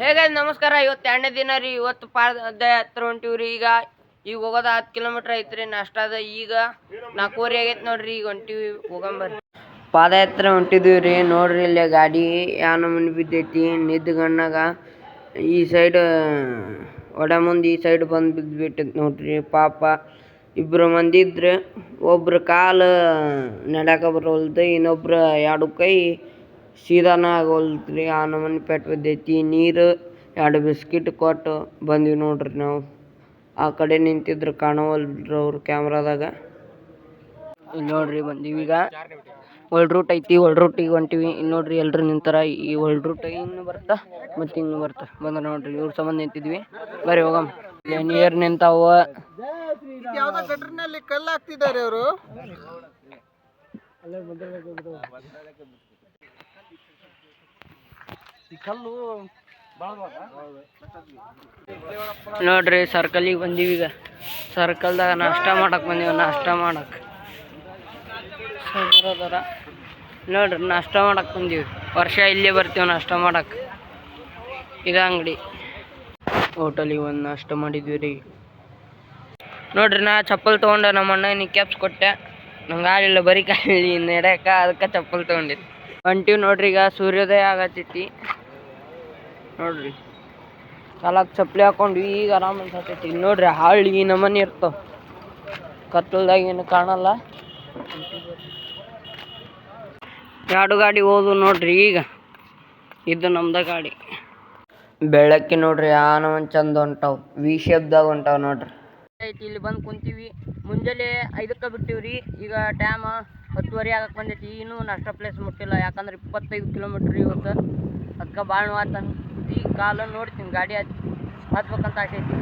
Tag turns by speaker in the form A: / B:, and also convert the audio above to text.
A: ಹೇಗೆ ನಮಸ್ಕಾರ. ಇವತ್ತು 2ನೇ ದಿನ ರೀ. ಇವತ್ತು ಪಾದಯಾತ್ರೆ ಹೊಂಟಿವ್ರಿ. ಈಗ ಹೋಗೋದ 10 ಕಿಲೋಮೀಟರ್ ಐತ್ರಿ. ನಾಷ್ಟಾದ ಈಗ 4:30 ಆಗೈತೆ ನೋಡ್ರಿ. ಈಗ ಹೊಂಟಿವಿ, ಹೋಗಂಬರ್ರಿ. ಪಾದಯಾತ್ರೆ ಹೊಂಟಿದ್ವಿ ರೀ. ನೋಡ್ರಿ ಇಲ್ಲೇ ಗಾಡಿ ಯಾವ ನಮೂನಿ ಬಿದ್ದೈತಿ ನಿದ್ಗಣ್ಣಾಗ. ಈ ಸೈಡ್ ಮುಂದೆ ಈ ಸೈಡ್ ಬಂದು ಬಿದ್ದೈತಿ ನೋಡ್ರಿ. ಪಾಪ ಇಬ್ರು ಮಂದಿ ಇದ್ರೆ ಒಬ್ರು ಕಾಲು ನಡ್ಯಾಕ ಬರೋಲ್ದು, ಇನ್ನೊಬ್ರು 2 ಕೈ ಸೀದಾನ ಆಗೋಲ್ತ್ರಿ. ಆ ನಮೂನಿ ಪೆಟ್ಟು ಬಿದ್ದೈತಿ. ನೀರು 2 ಬಿಸ್ಕಿಟ್ ಕೊಟ್ಟು ಬಂದ್ವಿ ನೋಡ್ರಿ. ನಾವು ಆ ಕಡೆ ನಿಂತಿದ್ರು ಕಾಣವಲ್ರಿ ಅವ್ರು ಕ್ಯಾಮ್ರಾದಾಗ. ಇಲ್ಲಿ ನೋಡ್ರಿ ಬಂದೀವಿ. ಈಗ ಒಳ್ಳೆ ರೂಟ್ ಐತಿ, ಒಳ್ಳೆ ರೂಟಿಗೆ ಹೊಂಟಿವಿ. ಇಲ್ಲಿ ನೋಡ್ರಿ ಎಲ್ರು ನಿಂತಾರ. ಈ ಒಳ್ಳೆ ರೂಟ್ ಹಿಂಗೆ ಬರ್ತಾ ಮತ್ತೆ ಹಿಂಗೆ ಬರ್ತಾ ಬಂದ ನೋಡ್ರಿ. ಇವ್ರ ಸಂಬಂಧ ನಿಂತಿದ್ವಿ. ಬರ್ರಿ ಹೋಗಮ್. ನೀರು ನಿಂತಾವ.
B: ಯಾವ್ದೋ ಗಟ್ರಿನಲ್ಲಿ ಕಲ್ಲು ಹಾಕ್ತಿದ್ದಾರೆ ಅವರು.
A: ನೋಡ್ರಿ ಸರ್ಕಲಿಗೆ ಬಂದೀವಿ. ಈಗ ಸರ್ಕಲ್ದಾಗ ನಾಷ್ಟ ಮಾಡಕ್ ಬಂದೀವಿ. ನಾಷ್ಟ ಮಾಡಕ್ ನೋಡ್ರಿ ನಾಷ್ಟ ಮಾಡಕ್ ಬಂದೀವಿ. ವರ್ಷ ಇಲ್ಲೇ ಬರ್ತೀವಿ ನಾಷ್ಟ ಮಾಡಕ್. ಇದ ಅಂಗಡಿ ಹೋಟೆಲಿಗೆ ಒಂದು ನಾಷ್ಟ ಮಾಡಿದ್ವಿ ರೀ. ನೋಡ್ರಿ ನಾ ಚಪ್ಪಲ್ ತೊಗೊಂಡೆ. ನಮ್ಮ ಅಣ್ಣನಿಗೆ ಕ್ಯಾಪ್ಸ್ ಕೊಟ್ಟೆ. ನಂಗೆ ಆಗಲಿಲ್ಲ, ಬರೀ ಕಾಲಿ ನಡೆಯಕ, ಅದಕ್ಕೆ ಚಪ್ಪಲ್ ತೊಗೊಂಡಿದ್ದು. ಹೊಂಟಿವಿ ನೋಡ್ರಿ. ಈಗ ಸೂರ್ಯೋದಯ ಆಗತ್ತೈತಿ ನೋಡ್ರಿ. ಕಾಲಕ್ಕೆ ಚಪ್ಪಲಿ ಹಾಕೊಂಡ್ವಿ. ಈಗ ಆರಾಮ್ ಅನ್ಸತೈತಿ. ನೋಡ್ರಿ ಹಾಳಿ ನಮನಿ ಇರ್ತಾವ. ಕತ್ತಲ್ದಾಗ ಏನು ಕಾಣಲ್ಲ. 2 ಗಾಡಿ ಹೋದ್ವು ನೋಡ್ರಿ. ಈಗ ಇದು ನಮ್ದ ಗಾಡಿ. ಬೆಳಕ್ಕೆ ನೋಡ್ರಿ ನಮನ್ ಚಂದ ಹೊಂಟಾವ್. ವಿ ಶೇಪ್ದಾಗ ಹೊಂಟಾವ್ ನೋಡ್ರಿ. ಇಲ್ಲಿ ಬಂದು ಕುಂತೀವಿ. ಮುಂಜಾನೆ 5ಕ್ಕೆ ಬಿಟ್ಟಿವ್ರಿ. ಈಗ ಟೈಮ್ 10:30 ಆಗಕ್ಕೆ ಬಂದೈತಿ. ಇನ್ನೂ ನಾಷ್ಟ ಪ್ಲೇಸ್ ಮುಟ್ಟಿಲ್ಲ. ಯಾಕಂದ್ರೆ 25 ಕಿಲೋಮೀಟ್ರ್ ಇವತ್ತು. ಅದಕ್ಕೆ ಭಾಳ ನೋವು ಈ ಕಾಲ ನೋಡ್ತೀನಿ ಗಾಡಿ ಹತ್ಬೇಕಂತ ಆಸೆ ಐತಿ.